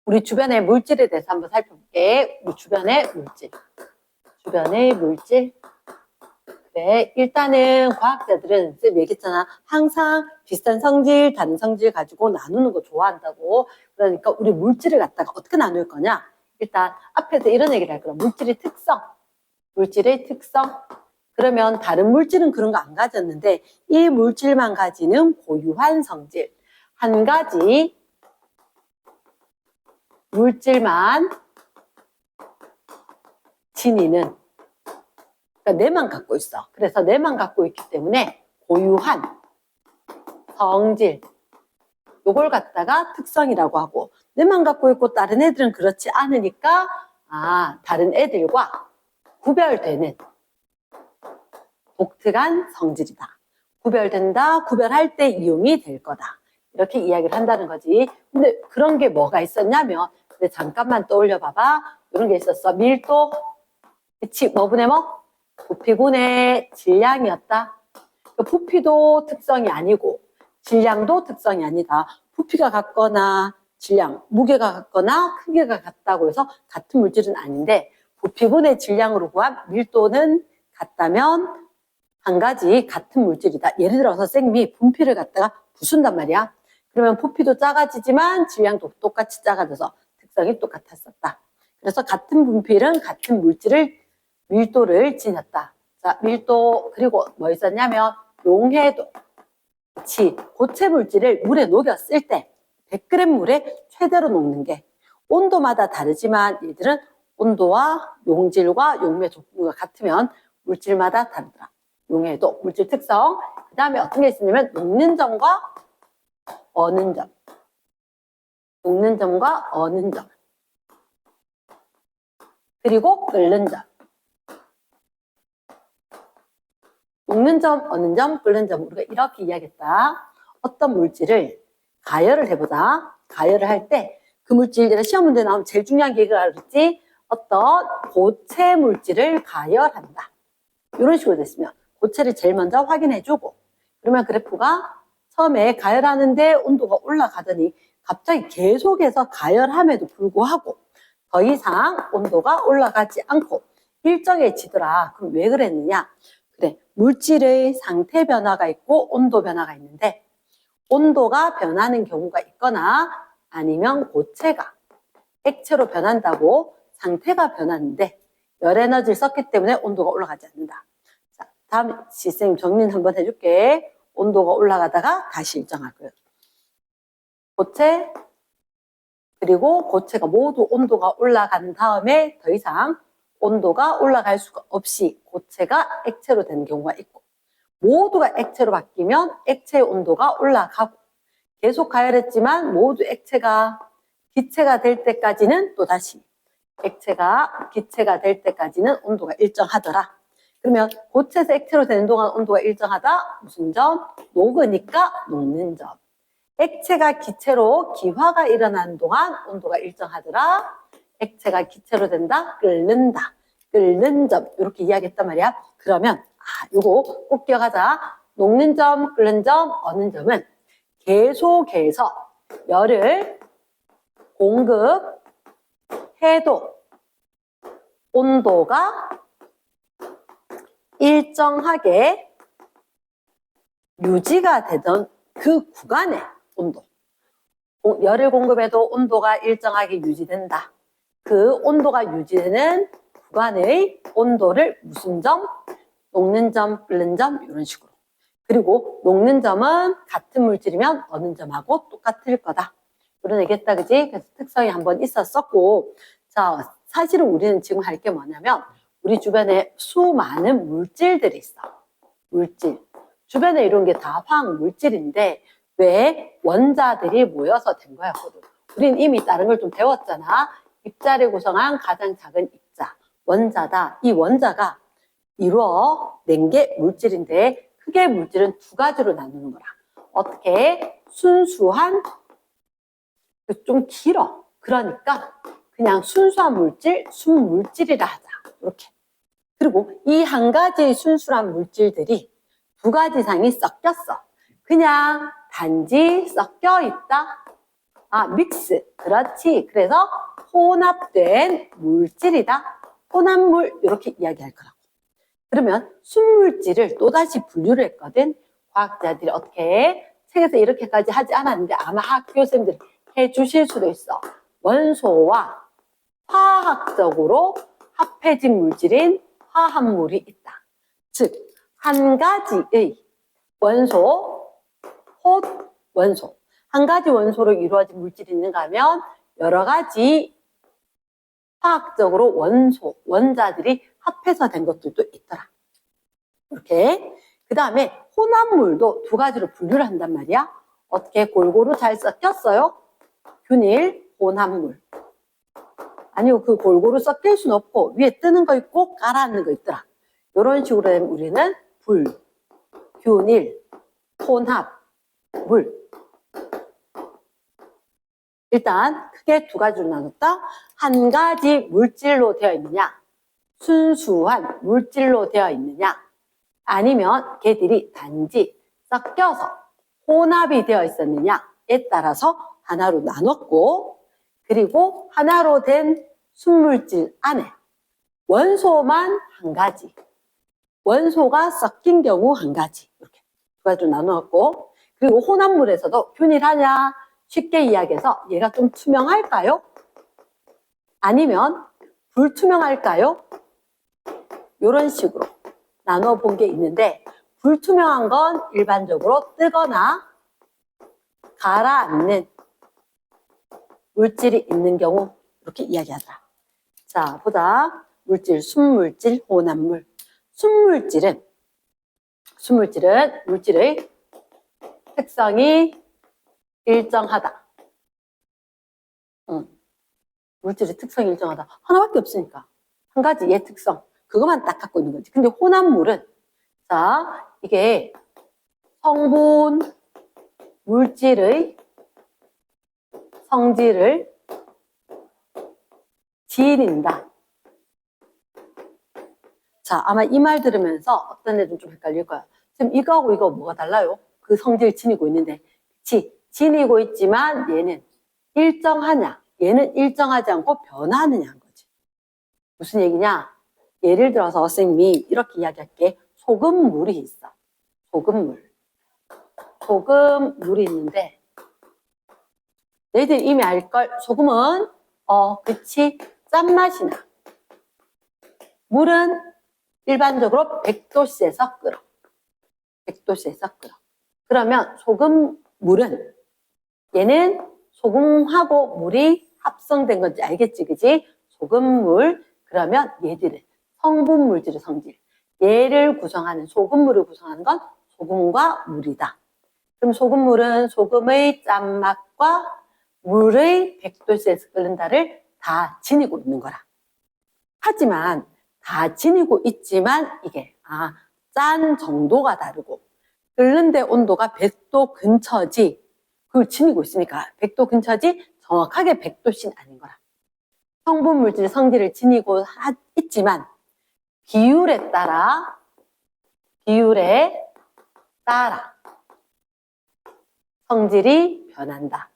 우리 주변의 물질에 대해서 한번 살펴볼게. 우리 주변의 물질. 주변의 물질. 그래, 일단은 과학자들은 쌤 얘기했잖아. 항상 비슷한 성질, 다른 성질 가지고 나누는 거 좋아한다고. 그러니까 우리 물질을 갖다가 어떻게 나눌 거냐? 일단 앞에서 이런 얘기를 할 거야. 물질의 특성. 물질의 특성. 그러면 다른 물질은 그런 거 안 가졌는데 이 물질만 가지는 고유한 성질. 한 가지 물질만 지니는, 그러니까 내만 갖고 있어. 그래서 내만 갖고 있기 때문에 고유한 성질, 요걸 갖다가 특성이라고 하고, 내만 갖고 있고 다른 애들은 그렇지 않으니까 다른 애들과 구별되는 독특한 성질이다. 구별된다, 구별할 때 이용이 될 거다. 이렇게 이야기를 한다는 거지. 근데 그런 게 뭐가 있었냐면, 근데 잠깐만 떠올려 봐봐. 이런 게 있었어. 밀도, 그치? 뭐분의 뭐? 부피분의 질량이었다. 부피도 특성이 아니고 질량도 특성이 아니다. 부피가 같거나 질량, 무게가 같거나 크기가 같다고 해서 같은 물질은 아닌데, 부피분의 질량으로 구한 밀도는 같다면 한 가지 같은 물질이다. 예를 들어서 쌤이 분필을 갖다가 부순단 말이야. 그러면 부피도 작아지지만 질량도 똑같이 작아져서 특성이 똑같았었다. 그래서 같은 분필은 같은 밀도를 지녔다. 자, 밀도, 그리고 뭐 있었냐면 용해도. 그치, 고체 물질을 물에 녹였을 때 100g 물에 최대로 녹는 게 온도마다 다르지만 얘들은 온도와 용질과 용매 종류가 같으면 물질마다 다르더라. 용해도, 물질 특성. 그 다음에 어떤 게 있으냐면 녹는 점과 어는 점. 녹는 점과 어는 점. 그리고 끓는 점. 녹는 점, 어는 점, 끓는 점. 우리가 이렇게 이야기했다. 어떤 물질을 가열을 해보자. 가열을 할 때 그 물질, 내가 시험 문제 나오면 제일 중요한 게 이걸 알았지? 어떤 고체 물질을 가열한다. 이런 식으로 됐으면 고체를 제일 먼저 확인해주고, 그러면 그래프가 처음에 가열하는데 온도가 올라가더니 갑자기 계속해서 가열함에도 불구하고 더 이상 온도가 올라가지 않고 일정해지더라. 그럼 왜 그랬느냐? 그래, 물질의 상태 변화가 있고 온도 변화가 있는데, 온도가 변하는 경우가 있거나 아니면 고체가 액체로 변한다고 상태가 변하는데 열 에너지를 썼기 때문에 온도가 올라가지 않는다. 자, 다음 선생님 정리 한번 해줄게. 온도가 올라가다가 다시 일정할 거예요. 고체, 그리고 고체가 모두 온도가 올라간 다음에 더 이상 온도가 올라갈 수가 없이 고체가 액체로 되는 경우가 있고, 모두가 액체로 바뀌면 액체의 온도가 올라가고, 계속 가열했지만 모두 액체가 기체가 될 때까지는 또다시 액체가 기체가 될 때까지는 온도가 일정하더라. 그러면 고체에서 액체로 되는 동안 온도가 일정하다. 무슨 점? 녹으니까 녹는 점. 액체가 기체로 기화가 일어나는 동안 온도가 일정하더라. 액체가 기체로 된다. 끓는다. 끓는 점. 이렇게 이야기했단 말이야. 그러면 요거 꼭 기억하자. 녹는 점, 끓는 점, 어는 점은 계속해서 열을 공급해도 온도가 일정하게 유지가 되던 그 구간의 온도. 열을 공급해도 온도가 일정하게 유지된다. 그 온도가 유지되는 구간의 온도를 무슨 점? 녹는 점, 끓는 점, 이런 식으로. 그리고 녹는 점은 같은 물질이면 어는 점하고 똑같을 거다. 이런 얘기했다, 그지? 그래서 특성이 한번 있었었고, 자, 사실은 우리는 지금 할 게 뭐냐면 우리 주변에 수많은 물질들이 있어. 물질. 주변에 이런 게 다 화학 물질인데 왜 원자들이 모여서 된 거야? 우린 이미 다른 걸 좀 배웠잖아. 입자를 구성한 가장 작은 입자, 원자다. 이 원자가 이루어낸 게 물질인데, 크게 물질은 두 가지로 나누는 거라. 어떻게? 순수한, 좀 길어. 그러니까 그냥 순수한 물질, 순물질이라 하자. 이렇게. 그리고 이 한 가지 순수한 물질들이 두 가지 이상이 섞였어. 그냥 단지 섞여 있다. 아, 믹스. 그렇지. 그래서 혼합된 물질이다. 혼합물 이렇게 이야기할 거라고. 그러면 순물질을 또다시 분류를 했거든. 과학자들이 어떻게 책에서 이렇게까지 하지 않았는데 아마 학교 선생님들이 해주실 수도 있어. 원소와 화학적으로 합해진 물질인 화합물이 있다. 즉, 한 가지의 원소, 원소. 한 가지 원소로 이루어진 물질이 있는가 하면 여러 가지 화학적으로 원자들이 합해서 된 것들도 있더라. 이렇게. 그 다음에 혼합물도 두 가지로 분류를 한단 말이야. 어떻게 골고루 잘 섞였어요? 균일, 혼합물. 아니요, 그 골고루 섞일 수는 없고 위에 뜨는 거 있고 가라앉는 거 있더라. 이런 식으로 되면 우리는 불, 균일, 혼합, 물. 일단 크게 두 가지로 나눴다. 한 가지 물질로 되어 있느냐, 순수한 물질로 되어 있느냐, 아니면 걔들이 단지 섞여서 혼합이 되어 있었느냐에 따라서 하나로 나눴고, 그리고 하나로 된 순물질 안에 원소만 한 가지, 원소가 섞인 경우 한 가지, 이렇게 두 가지로 나누었고, 그리고 혼합물에서도 균일하냐, 쉽게 이야기해서 얘가 좀 투명할까요? 아니면 불투명할까요? 이런 식으로 나눠 본 게 있는데, 불투명한 건 일반적으로 뜨거나 가라앉는 물질이 있는 경우 이렇게 이야기하더라. 자, 보자. 물질, 순물질, 혼합물. 순물질은 물질의 특성이 일정하다. 물질의 특성이 일정하다. 하나밖에 없으니까. 한 가지 얘 특성. 그것만 딱 갖고 있는 거지. 근데 혼합물은, 자, 이게 성분, 물질의 성질을 지닌다. 자, 아마 이 말 들으면서 어떤 애들은 좀 헷갈릴 거야. 지금 이거하고 이거 뭐가 달라요? 그 성질을 지니고 있는데, 지니고 있지만 얘는 일정하냐? 얘는 일정하지 않고 변하느냐는 거지. 무슨 얘기냐? 예를 들어서 선생님이 이렇게 이야기할게. 소금물이 있어. 소금물이 있는데, 너희들 이미 알걸? 소금은 그치, 짠맛이 나. 물은 일반적으로 100도씨에서 끓어. 100도씨에서 끓어. 그러면 소금물은, 얘는 소금하고 물이 합성된 건지 알겠지, 그지? 소금물. 그러면 얘들은 성분 물질의 성질. 얘를 구성하는, 소금물을 구성하는 건 소금과 물이다. 그럼 소금물은 소금의 짠맛과 물의 100도씨에서 끓는다를 다 지니고 있는 거라. 하지만 다 지니고 있지만 이게 짠 정도가 다르고 끓는 데 온도가 100도 근처지, 그걸 지니고 있으니까 100도 근처지 정확하게 100도씨는 아닌 거라. 성분 물질 성질을 지니고 있지만 비율에 따라 성질이 변한다.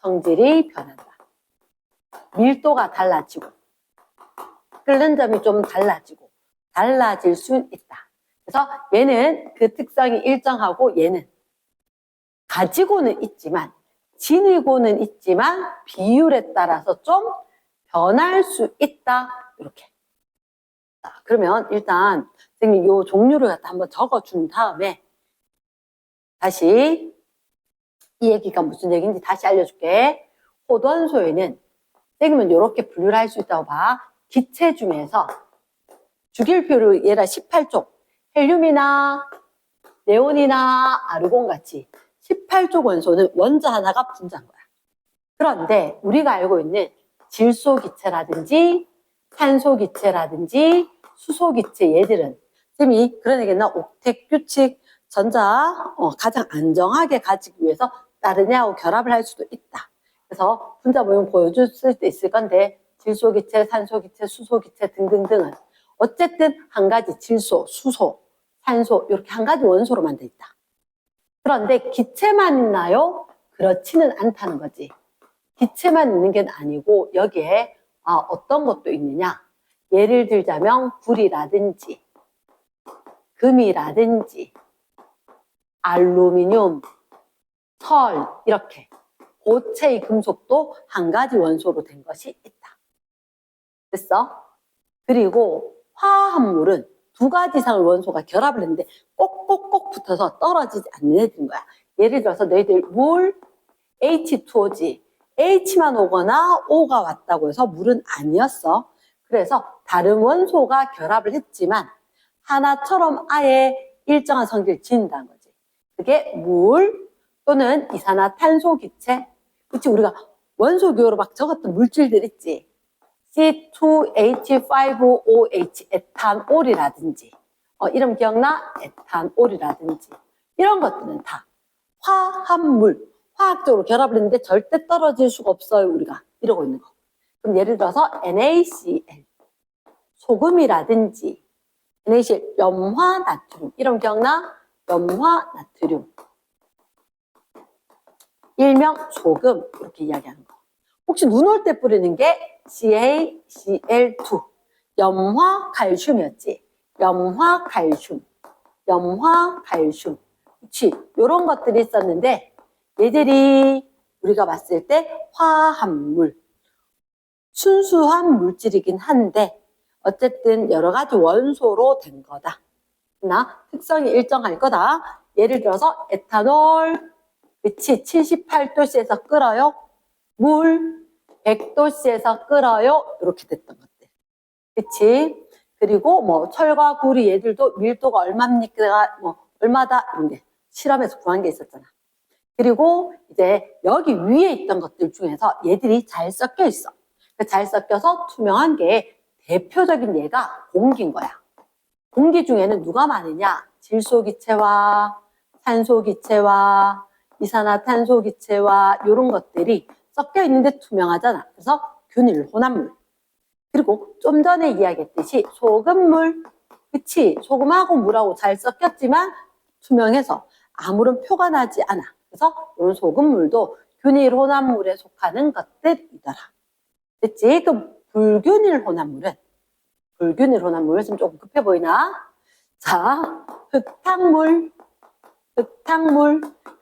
성질이 변한다. 밀도가 달라지고 끓는 점이 좀 달라질 수 있다. 그래서 얘는 그 특성이 일정하고 얘는 가지고는 있지만, 지니고는 있지만 비율에 따라서 좀 변할 수 있다. 이렇게. 자, 그러면 일단 선생님 요 종류를 갖다 한번 적어준 다음에 다시 이 얘기가 무슨 얘기인지 다시 알려줄게. 호돈소에는 선생님은 이렇게 분류를 할 수 있다고 봐. 기체 중에서 주기율표를 얘라 18쪽, 헬륨이나 네온이나 아르곤 같이 18쪽 원소는 원자 하나가 분자인 거야. 그런데 우리가 알고 있는 질소 기체라든지 산소 기체라든지 수소 기체, 얘들은 선생님이 그런 얘기나 옥텟 규칙 전자 가장 안정하게 가지기 위해서 다르냐고 결합을 할 수도 있다. 그래서 분자 모형 보여줄 수도 있을 건데, 질소 기체, 산소 기체, 수소 기체 등등등은 어쨌든 한 가지 질소, 수소, 산소 이렇게 한 가지 원소로만 돼 있다. 그런데 기체만 있나요? 그렇지는 않다는 거지. 기체만 있는 게 아니고 여기에 어떤 것도 있느냐. 예를 들자면 불이라든지 금이라든지 알루미늄, 철 이렇게 고체의 금속도 한 가지 원소로 된 것이 있다. 됐어? 그리고 화합물은 두 가지 이상의 원소가 결합을 했는데 꼭꼭꼭 붙어서 떨어지지 않는 애들인 거야. 예를 들어서 너희들 물 H2O지. H만 오거나 O가 왔다고 해서 물은 아니었어. 그래서 다른 원소가 결합을 했지만 하나처럼 아예 일정한 성질을 지닌다는 거지. 그게 물 또는 이산화탄소 기체. 그치, 우리가 원소 기호로 막 적었던 물질들 있지. C2H5OH 에탄올이라든지 이름 기억나? 에탄올이라든지 이런 것들은 다 화합물, 화학적으로 결합을 했는데 절대 떨어질 수가 없어요, 우리가. 이러고 있는 거. 그럼 예를 들어서 NaCl, 소금이라든지 NaCl, 염화나트륨. 이름 기억나? 염화나트륨. 일명 소금, 이렇게 이야기하는 거. 혹시 눈 올 때 뿌리는 게 CaCl2, 염화칼슘이었지. 염화칼슘, 염화칼슘. 그치? 이런 것들이 있었는데 얘들이 우리가 봤을 때 화합물, 순수한 물질이긴 한데 어쨌든 여러 가지 원소로 된 거다. 나 특성이 일정할 거다. 예를 들어서 에탄올, 그치? 78도씨에서 끓어요. 물 100도씨에서 끓어요. 이렇게 됐던 것들. 그치? 그리고 뭐 철과 구리 얘들도 밀도가 얼마입니까? 뭐 얼마다? 이런 게 실험에서 구한 게 있었잖아. 그리고 이제 여기 위에 있던 것들 중에서 얘들이 잘 섞여 있어. 잘 섞여서 투명한 게 대표적인 예가 공기인 거야. 공기 중에는 누가 많으냐? 질소기체와 산소기체와 이산화탄소기체와 이런 것들이 섞여 있는데 투명하잖아. 그래서 균일 혼합물. 그리고 좀 전에 이야기했듯이 소금물, 그치? 소금하고 물하고 잘 섞였지만 투명해서 아무런 표가 나지 않아. 그래서 이런 소금물도 균일 혼합물에 속하는 것들이더라. 됐지? 그럼 불균일 혼합물은 좀 조금 급해 보이나? 자, 흙탕물,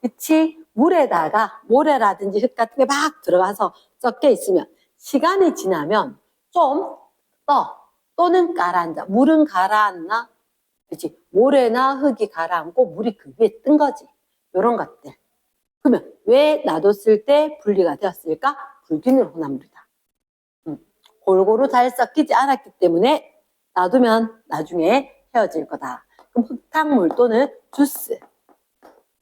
그치? 물에다가 모래라든지 흙 같은 게 막 들어가서 섞여 있으면 시간이 지나면 좀 또는 가라앉아. 물은 가라앉나? 그치? 모래나 흙이 가라앉고 물이 그 위에 뜬 거지. 이런 것들. 그러면 왜 놔뒀을 때 분리가 되었을까? 불균일 혼합물이다. 골고루 잘 섞이지 않았기 때문에 놔두면 나중에 헤어질 거다. 그럼 흙탕물 또는 주스,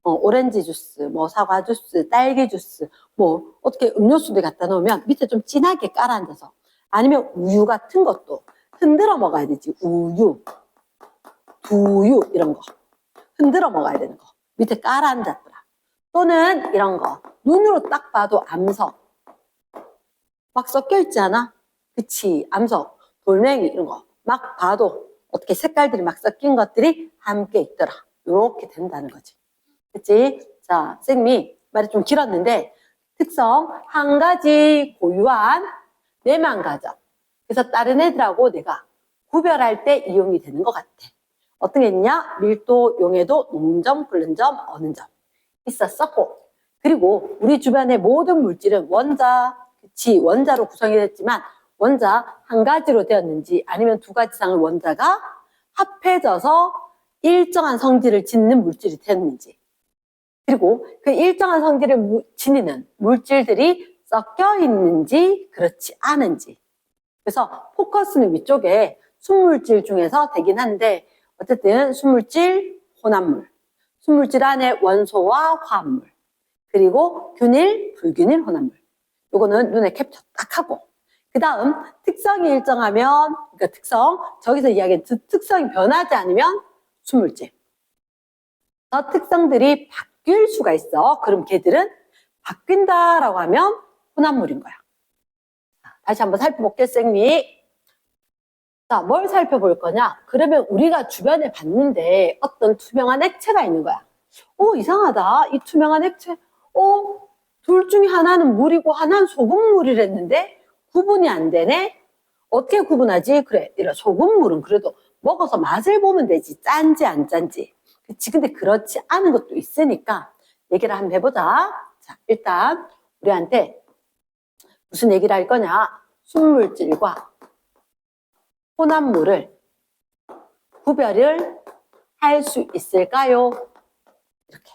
오렌지 주스, 뭐 사과 주스, 딸기 주스, 뭐 어떻게 음료수들 갖다 놓으면 밑에 좀 진하게 깔아앉아서 아니면 우유 같은 것도 흔들어 먹어야 되지. 우유, 두유 이런 거 흔들어 먹어야 되는 거 밑에 깔아앉았더라. 또는 이런 거 눈으로 딱 봐도 암석 막 섞여 있지 않아? 그치? 암석, 돌멩이 이런 거 막 봐도 어떻게 색깔들이 막 섞인 것들이 함께 있더라. 이렇게 된다는 거지. 그치? 자, 쌤이 말이 좀 길었는데 특성 한 가지 고유한 내만 가져. 그래서 다른 애들하고 내가 구별할 때 이용이 되는 것 같아. 어떤 게 있냐? 밀도, 용해도, 녹는 점, 끓는 점, 어는 점 있었었고, 그리고 우리 주변의 모든 물질은 원자, 그치? 원자로 구성이 됐지만 원자 한 가지로 되었는지 아니면 두 가지 이상의 원자가 합해져서 일정한 성질을 짓는 물질이 됐는지, 그리고 그 일정한 성질을 지니는 물질들이 섞여 있는지 그렇지 않은지. 그래서 포커스는 위쪽에 순물질 중에서 되긴 한데 어쨌든 순물질, 혼합물, 순물질 안에 원소와 화합물, 그리고 균일, 불균일 혼합물. 요거는 눈에 캡처 딱 하고, 그 다음 특성이 일정하면, 그러니까 특성, 저기서 이야기한 특성이 변하지 않으면 순물질. 저 특성들이 바뀔 수가 있어. 그럼 걔들은 바뀐다라고 하면 혼합물인 거야. 다시 한번 살펴볼게요, 쌤이. 자, 뭘 살펴볼 거냐? 그러면 우리가 주변에 봤는데 어떤 투명한 액체가 있는 거야. 이상하다. 이 투명한 액체, 둘 중에 하나는 물이고 하나는 소금물이랬는데 구분이 안 되네? 어떻게 구분하지? 그래, 이런 소금물은 그래도 먹어서 맛을 보면 되지. 짠지 안 짠지. 그치? 근데 그렇지 않은 것도 있으니까 얘기를 한번 해보자. 자, 일단 우리한테 무슨 얘기를 할 거냐? 순물질과 혼합물을 구별을 할 수 있을까요? 이렇게.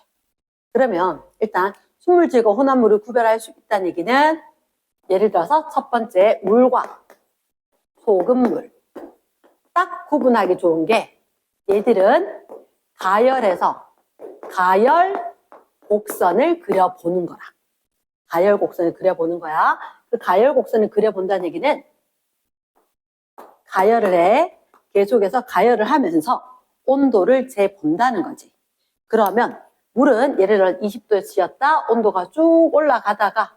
그러면 일단 순물질과 혼합물을 구별할 수 있다는 얘기는 예를 들어서 첫 번째 물과 소금물 딱 구분하기 좋은 게 얘들은 가열해서 가열 곡선을 그려보는 거라. 가열 곡선을 그려보는 거야. 그 가열 곡선을 그려본다는 얘기는 가열을 해. 계속해서 가열을 하면서 온도를 재본다는 거지. 그러면 물은 예를 들어 20도였다. 온도가 쭉 올라가다가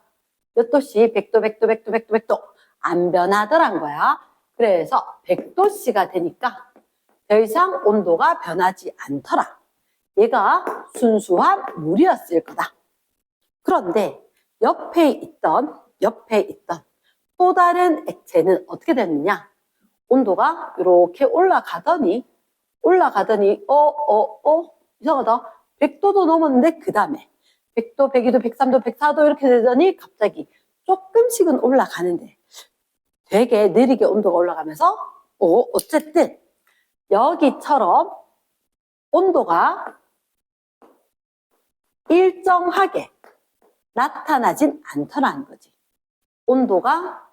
몇 도씩 100도, 100도, 100도, 100도, 100도 안 변하더란 거야. 그래서 100도씨가 되니까 더 이상 온도가 변하지 않더라. 얘가 순수한 물이었을 거다. 그런데 옆에 있던 또 다른 액체는 어떻게 됐느냐? 온도가 이렇게 올라가더니 이상하다. 100도도 넘었는데 그 다음에 100도, 102도, 103도, 104도 이렇게 되더니 갑자기 조금씩은 올라가는데 되게 느리게 온도가 올라가면서 어쨌든 여기처럼 온도가 일정하게 나타나진 않더라는 거지. 온도가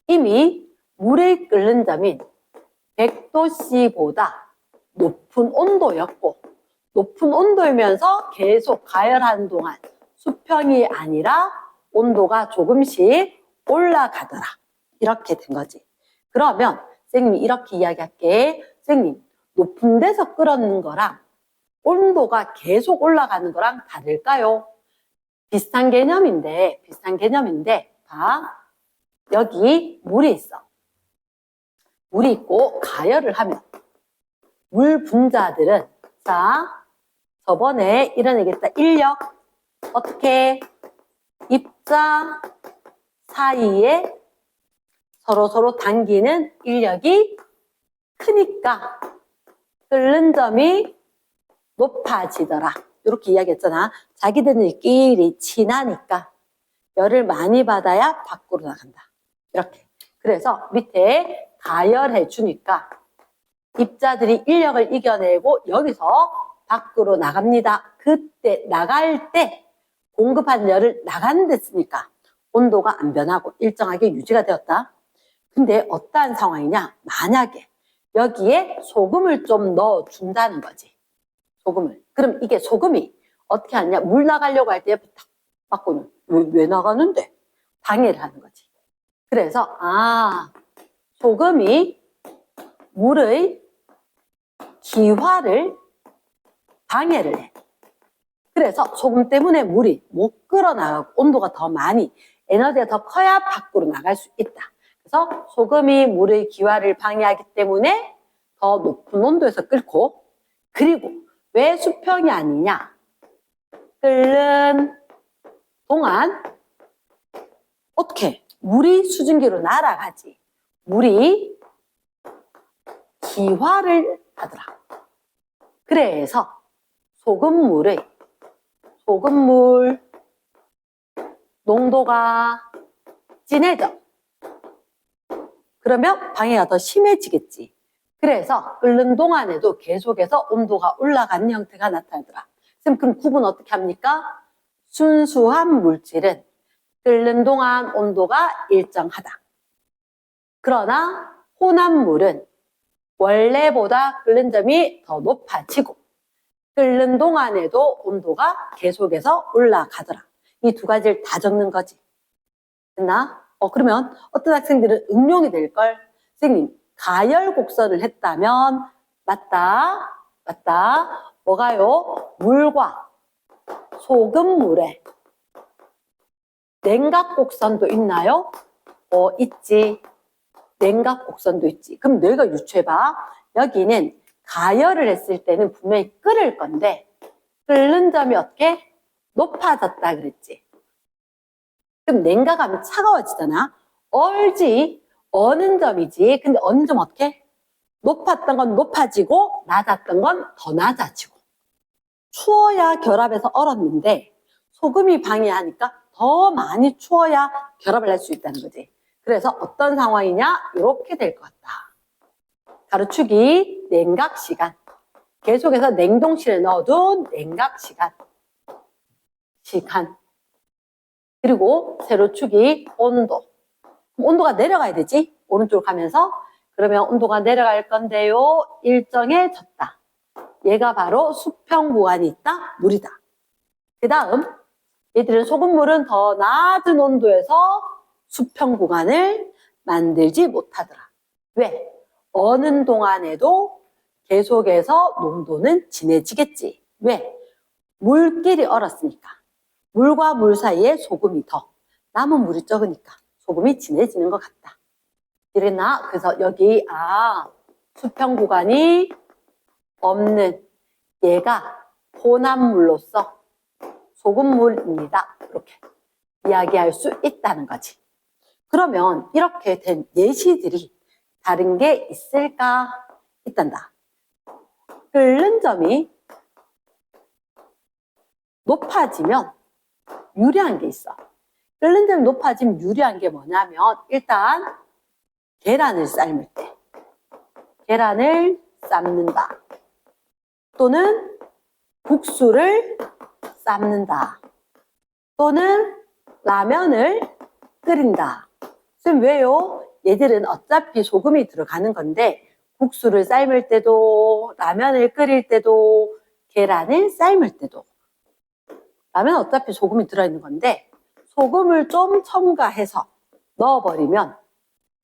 이미 물에 끓는 점인 100도씨보다 높은 온도였고 높은 온도이면서 계속 가열하는 동안 수평이 아니라 온도가 조금씩 올라가더라. 이렇게 된 거지. 그러면 선생님이 이렇게 이야기할게. 선생님, 높은 데서 끓는 거랑 온도가 계속 올라가는 거랑 다를까요? 비슷한 개념인데 봐. 여기 물이 있어. 물이 있고 가열을 하면 물 분자들은 자, 저번에 이런 얘기했다. 인력 어떻게 입자 사이에 서로 당기는 인력이 크니까 끓는 점이 높아지더라. 이렇게 이야기했잖아. 자기들끼리 친하니까 열을 많이 받아야 밖으로 나간다. 이렇게. 그래서 밑에 가열해 주니까 입자들이 인력을 이겨내고 여기서 밖으로 나갑니다. 그때 나갈 때 공급한 열을 나가는 데 쓰니까 온도가 안 변하고 일정하게 유지가 되었다. 근데 어떠한 상황이냐? 만약에 여기에 소금을 좀 넣어준다는 거지. 소금을. 그럼 이게 소금이 어떻게 하느냐? 물 나가려고 할 때 옆에 탁 바꾸는. 왜 나가는데? 방해를 하는 거지. 그래서 소금이 물의 기화를 방해를 해. 그래서 소금 때문에 물이 못 끓어나가고 온도가 더 많이 에너지가 더 커야 밖으로 나갈 수 있다. 그래서 소금이 물의 기화를 방해하기 때문에 더 높은 온도에서 끓고 그리고 왜 수평이 아니냐? 끓는 동안 어떻게? 물이 수증기로 날아가지. 물이 기화를 하더라. 그래서 소금물 농도가 진해져. 그러면 방해가 더 심해지겠지. 그래서 끓는 동안에도 계속해서 온도가 올라가는 형태가 나타나더라. 그럼 구분 어떻게 합니까? 순수한 물질은 끓는 동안 온도가 일정하다. 그러나 혼합물은 원래보다 끓는 점이 더 높아지고 끓는 동안에도 온도가 계속해서 올라가더라. 이 두 가지를 다 적는 거지. 됐나? 그러면 어떤 학생들은 응용이 될걸? 선생님, 가열 곡선을 했다면 맞다. 뭐가요? 물과 소금물에 냉각 곡선도 있나요? 있지. 냉각 곡선도 있지. 그럼 너희가 유추해봐. 여기는 가열을 했을 때는 분명히 끓을 건데 끓는 점이 어떻게? 높아졌다 그랬지. 그럼 냉각하면 차가워지잖아. 얼지, 어는 점이지. 근데 어는 점 어떻게? 높았던 건 높아지고 낮았던 건 더 낮아지고. 추워야 결합해서 얼었는데 소금이 방해하니까 더 많이 추워야 결합을 할 수 있다는 거지. 그래서 어떤 상황이냐? 이렇게 될 것 같다. 가로축이 냉각 시간. 계속해서 냉동실에 넣어둔 냉각 시간. 그리고 세로축이 온도. 온도가 내려가야 되지. 오른쪽으로 가면서. 그러면 온도가 내려갈 건데요. 일정해졌다. 얘가 바로 수평 구간이 있다. 물이다. 그 다음 얘들은 소금물은 더 낮은 온도에서 수평 구간을 만들지 못하더라. 왜? 어는 동안에도 계속해서 농도는 진해지겠지. 왜? 물끼리 얼었으니까. 물과 물 사이에 소금이 더, 남은 물이 적으니까 소금이 진해지는 것 같다. 이랬나? 그래서 여기 수평 구간이 없는 얘가 혼합물로서 소금물입니다. 이렇게 이야기할 수 있다는 거지. 그러면 이렇게 된 예시들이 다른 게 있을까? 있단다. 끓는 점이 높아지면 유리한 게 있어. 끓는 점이 높아지면 유리한 게 뭐냐면 일단 계란을 삶을 때 계란을 삶는다. 또는 국수를 삶는다. 또는 라면을 끓인다. 선생님 왜요? 얘들은 어차피 소금이 들어가는 건데 국수를 삶을 때도 라면을 끓일 때도 계란을 삶을 때도 라면 어차피 소금이 들어있는 건데 소금을 좀 첨가해서 넣어버리면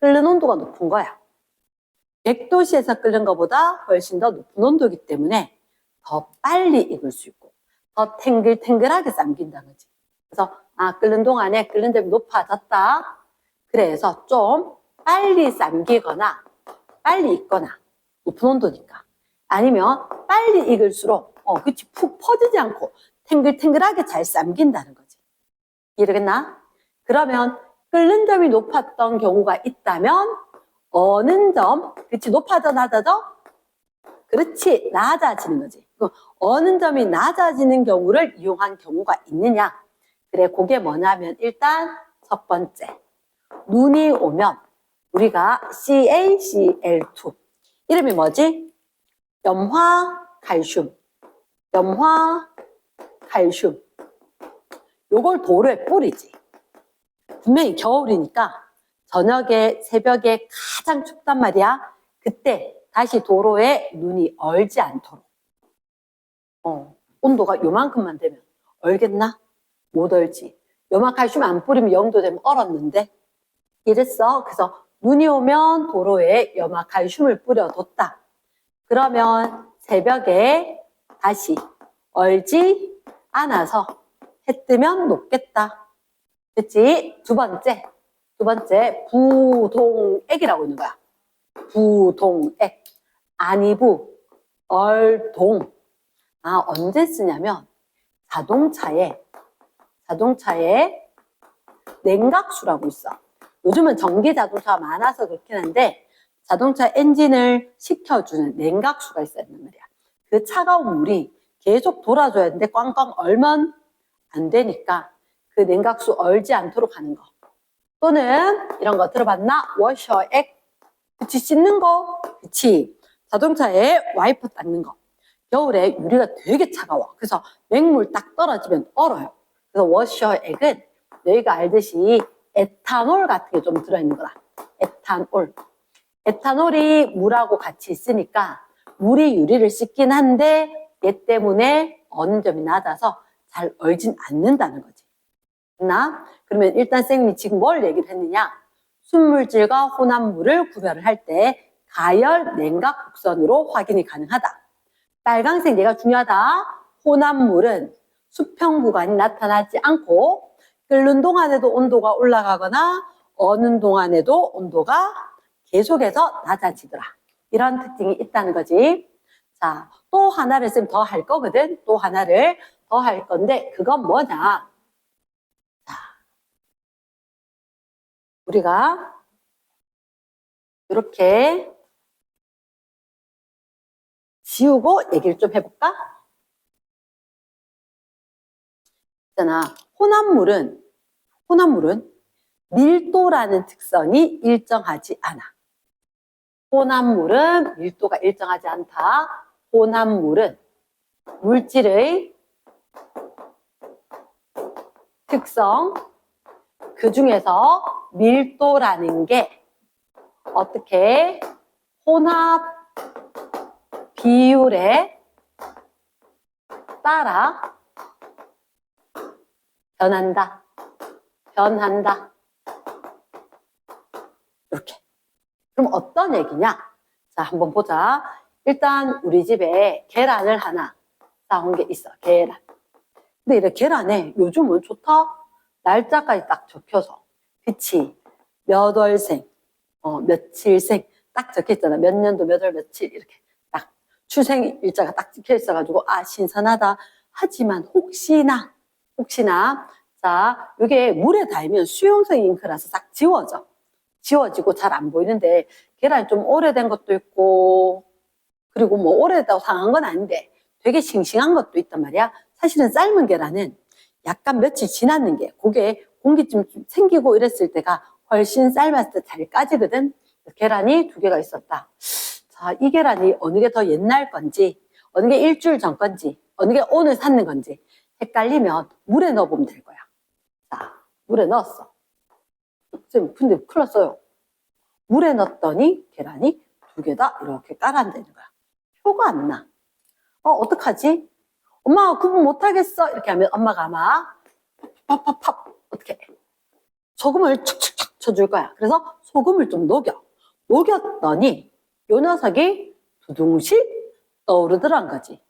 끓는 온도가 높은 거야. 100도씨에서 끓는 것보다 훨씬 더 높은 온도이기 때문에 더 빨리 익을 수 있고 더 탱글탱글하게 삶긴다는 거지. 그래서 끓는 동안에 끓는 점이 높아졌다. 그래서 좀 빨리 삶기거나 빨리 익거나 높은 온도니까 아니면 빨리 익을수록 그치 푹 퍼지지 않고 탱글탱글하게 잘 삶긴다는 거지. 이해되겠나? 그러면 끓는 점이 높았던 경우가 있다면 어는 점, 그치 높아져 낮아져? 그렇지 낮아지는 거지. 어는 점이 낮아지는 경우를 이용한 경우가 있느냐? 그래 그게 뭐냐면 일단 첫 번째 눈이 오면 우리가 CaCl2 이름이 뭐지? 염화칼슘 요걸 도로에 뿌리지. 분명히 겨울이니까 저녁에 새벽에 가장 춥단 말이야. 그때 다시 도로에 눈이 얼지 않도록 온도가 요만큼만 되면 얼겠나? 못 얼지. 염화칼슘 안 뿌리면 0도 되면 얼었는데 이랬어. 그래서 눈이 오면 도로에 염화칼슘을 뿌려뒀다. 그러면 새벽에 다시 얼지 않아서 해 뜨면 녹겠다. 됐지? 두 번째 부동액이라고 있는 거야. 부동액. 아니부, 얼동. 언제 쓰냐면 자동차에 냉각수라고 있어. 요즘은 전기 자동차가 많아서 그렇긴 한데 자동차 엔진을 식혀주는 냉각수가 있어야 된단 말이야. 그 차가운 물이 계속 돌아줘야 되는데 꽝꽝 얼면 안 되니까 그 냉각수 얼지 않도록 하는 거. 또는 이런 거 들어봤나? 워셔액. 그치, 씻는 거. 그치. 자동차에 와이퍼 닦는 거. 겨울에 유리가 되게 차가워. 그래서 맹물 딱 떨어지면 얼어요. 그래서 워셔액은 너희가 알듯이 에탄올 같은 게 좀 들어있는 거다. 에탄올. 에탄올이 물하고 같이 있으니까 물이 유리를 씻긴 한데 얘 때문에 어는 점이 낮아서 잘 얼진 않는다는 거지. 나 그러면 일단 쌤이 지금 뭘 얘기를 했느냐? 순물질과 혼합물을 구별을 할 때 가열, 냉각, 곡선으로 확인이 가능하다. 빨강색 얘가 중요하다. 혼합물은 수평 구간이 나타나지 않고 끓는 동안에도 온도가 올라가거나 어는 동안에도 온도가 계속해서 낮아지더라. 이런 특징이 있다는 거지. 자, 또 하나를 쌤 더 할 거거든. 또 하나를 더 할 건데 그건 뭐냐? 우리가 이렇게 지우고 얘기를 좀 해볼까? 있잖아. 혼합물은 밀도라는 특성이 일정하지 않아. 혼합물은 밀도가 일정하지 않다. 혼합물은 물질의 특성, 그 중에서 밀도라는 게 어떻게 혼합 비율에 따라 변한다. 이렇게. 그럼 어떤 얘기냐? 자, 한번 보자. 일단 우리 집에 계란을 하나 사온 게 있어. 계란. 근데 이래 계란에 요즘은 좋다. 날짜까지 딱 적혀서. 그치? 몇 월생, 며칠생 딱 적혀있잖아. 몇 년도 몇 월 며칠 이렇게 딱 출생 일자가 딱 찍혀 있어가지고 아 신선하다. 하지만 혹시나 자 이게 물에 닿으면 수용성 잉크라서 싹 지워지고 잘 안 보이는데 계란이 좀 오래된 것도 있고 그리고 뭐 오래됐다고 상한 건 아닌데 되게 싱싱한 것도 있단 말이야. 사실은 삶은 계란은 약간 며칠 지났는 게 그게 공기좀 생기고 이랬을 때가 훨씬 삶았을 때 잘 까지거든. 계란이 2개가 있었다. 자, 이 계란이 어느 게 더 옛날 건지 어느 게 일주일 전 건지 어느 게 오늘 샀는 건지 헷갈리면 물에 넣어보면 될 거야. 자, 물에 넣었어. 근데 큰일 났어요. 물에 넣었더니 계란이 2개다 이렇게 깔아앉는 거야. 표가 안 나. 어떡하지? 엄마 구분 못하겠어. 이렇게 하면 엄마가 아마 팝 어떻게 소금을 척척척 쳐줄 거야. 그래서 소금을 좀 녹였더니 요 녀석이 두둥실 떠오르더란 거지.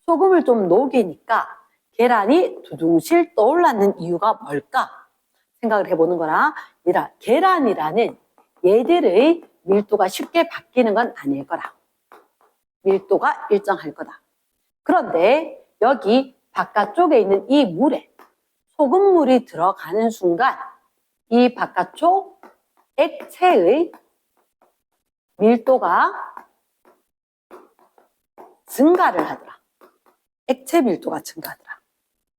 소금을 좀 녹이니까 계란이 두둥실 떠올랐는 이유가 뭘까? 생각을 해보는 거라. 계란이라는 얘들의 밀도가 쉽게 바뀌는 건 아닐 거라. 밀도가 일정할 거다. 그런데 여기 바깥쪽에 있는 이 물에 소금물이 들어가는 순간 이 바깥쪽 액체의 밀도가 증가를 하더라. 액체 밀도가 증가하더라.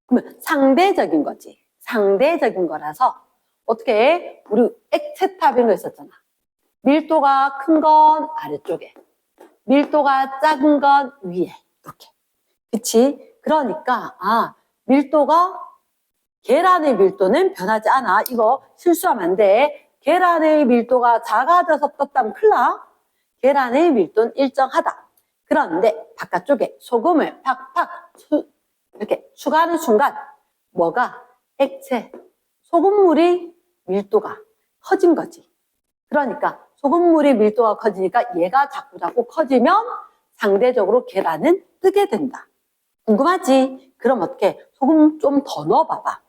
그러면 상대적인 거지. 상대적인 거라서 어떻게 해? 우리 액체탑 이런 거 있었잖아. 밀도가 큰 건 아래쪽에 밀도가 작은 건 위에 이렇게. 그치? 그러니까 밀도가 계란의 밀도는 변하지 않아. 이거 실수하면 안 돼. 계란의 밀도가 작아져서 떴다면 큰일 나. 계란의 밀도는 일정하다. 그런데 바깥쪽에 소금을 팍팍 이렇게 추가하는 순간 뭐가? 액체, 소금물이 밀도가 커진 거지. 그러니까 소금물이 밀도가 커지니까 얘가 자꾸 커지면 상대적으로 계란은 뜨게 된다. 궁금하지? 그럼 어떻게? 소금 좀 더 넣어봐봐.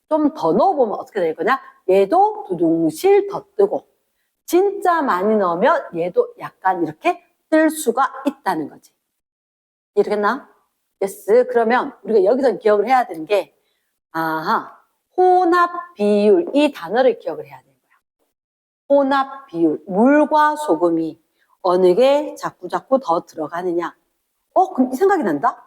좀 더 넣어보면 어떻게 될 거냐? 얘도 두둥실 더 뜨고 진짜 많이 넣으면 얘도 약간 이렇게 뜰 수가 있다는 거지. 이해되겠나? 예스. 그러면 우리가 여기서 기억을 해야 되는 게 혼합 비율 이 단어를 기억을 해야 되는 거야. 혼합 비율. 물과 소금이 어느 게 자꾸 더 들어가느냐. 그럼 이 생각이 난다?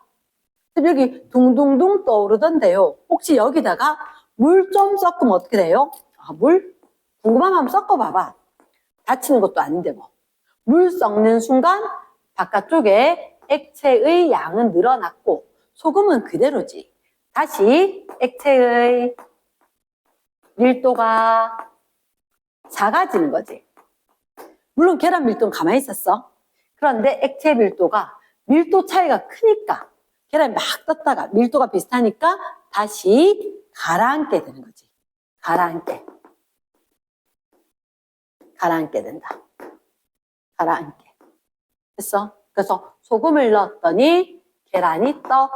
여기 둥둥둥 떠오르던데요. 혹시 여기다가 물 좀 섞으면 어떻게 돼요? 물? 궁금하면 한번 섞어봐봐. 다치는 것도 아닌데 뭐. 물 섞는 순간 바깥쪽에 액체의 양은 늘어났고 소금은 그대로지. 다시 액체의 밀도가 작아지는 거지. 물론 계란 밀도는 가만히 있었어. 그런데 액체 밀도가 밀도 차이가 크니까 계란이 막 떴다가 밀도가 비슷하니까 다시 가라앉게 되는 거지. 가라앉게 된다. 가라앉게. 됐어? 그래서 소금을 넣었더니 계란이 떠.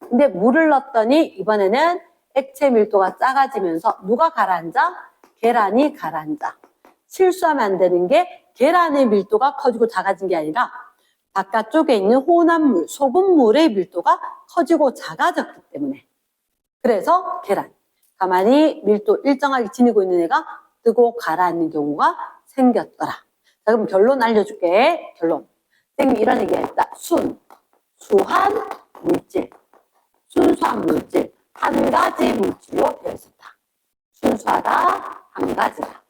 근데 물을 넣었더니 이번에는 액체 밀도가 작아지면서 누가 가라앉아? 계란이 가라앉아. 실수하면 안 되는 게 계란의 밀도가 커지고 작아진 게 아니라 바깥쪽에 있는 혼합물, 소금물의 밀도가 커지고 작아졌기 때문에. 그래서 계란. 가만히 밀도 일정하게 지니고 있는 애가 뜨고 가라앉는 경우가 생겼더라. 자, 그럼 결론 알려줄게. 결론. 선생님이 이런 얘기 했다. 수한 물질. 순수한 물질. 한 가지 물질로 되어 있었다. 순수하다, 한 가지다.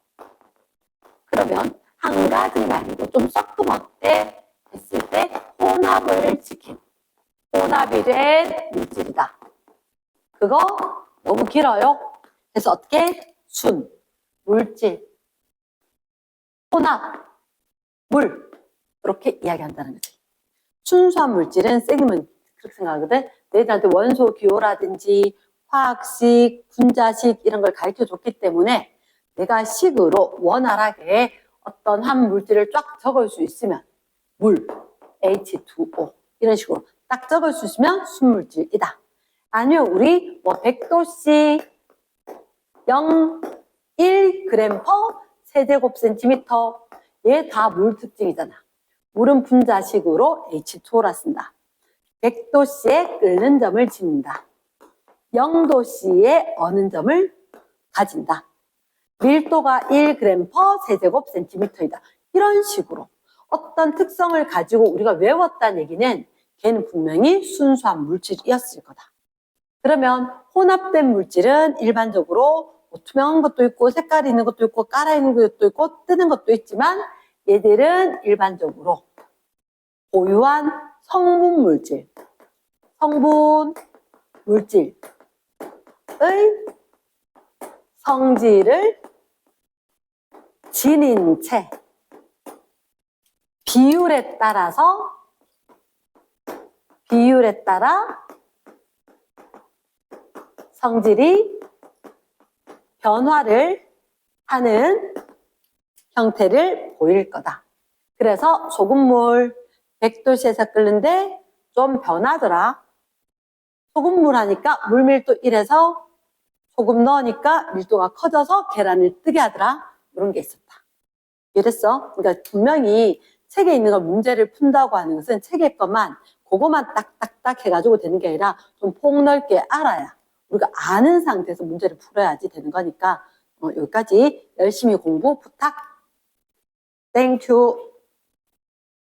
그러면 한 가지가 아니고 좀 섞으면 어때? 했을 때 혼합을 지킨, 혼합이 된 물질이다. 그거 너무 길어요. 그래서 어떻게? 물질, 혼합, 물 이렇게 이야기한다는 거지. 순수한 물질은 쌤은 그렇게 생각하거든. 너희들한테 원소 기호라든지 화학식, 분자식 이런 걸 가르쳐 줬기 때문에 내가 식으로 원활하게 어떤 한 물질을 쫙 적을 수 있으면 물, H2O 이런 식으로 딱 적을 수 있으면 순물질이다. 아니면 우리 뭐 100도씨 0.1g per 세제곱센티미터 얘 다 물 특징이잖아. 물은 분자식으로 H2O라 쓴다. 100도씨에 끓는 점을 짓는다. 0도씨에 어는 점을 가진다. 밀도가 1g per 세제곱센티미터이다. 이런 식으로 어떤 특성을 가지고 우리가 외웠다는 얘기는 걔는 분명히 순수한 물질이었을 거다. 그러면 혼합된 물질은 일반적으로 뭐 투명한 것도 있고 색깔이 있는 것도 있고 깔아있는 것도 있고 뜨는 것도 있지만 얘들은 일반적으로 고유한 성분 물질의 성질을 지닌 채 비율에 따라 성질이 변화를 하는 형태를 보일 거다. 그래서 소금물 100도씨에서 끓는데 좀 변하더라. 소금물 하니까 물밀도 1에서 소금 넣으니까 밀도가 커져서 계란을 뜨게 하더라. 이런 게 있었다. 이랬어. 그러니까 분명히 책에 있는 걸 문제를 푼다고 하는 것은 책의 것만 그거만 딱딱딱 해가지고 되는 게 아니라 좀 폭넓게 알아야 우리가 아는 상태에서 문제를 풀어야지 되는 거니까 여기까지 열심히 공부 부탁. 땡큐.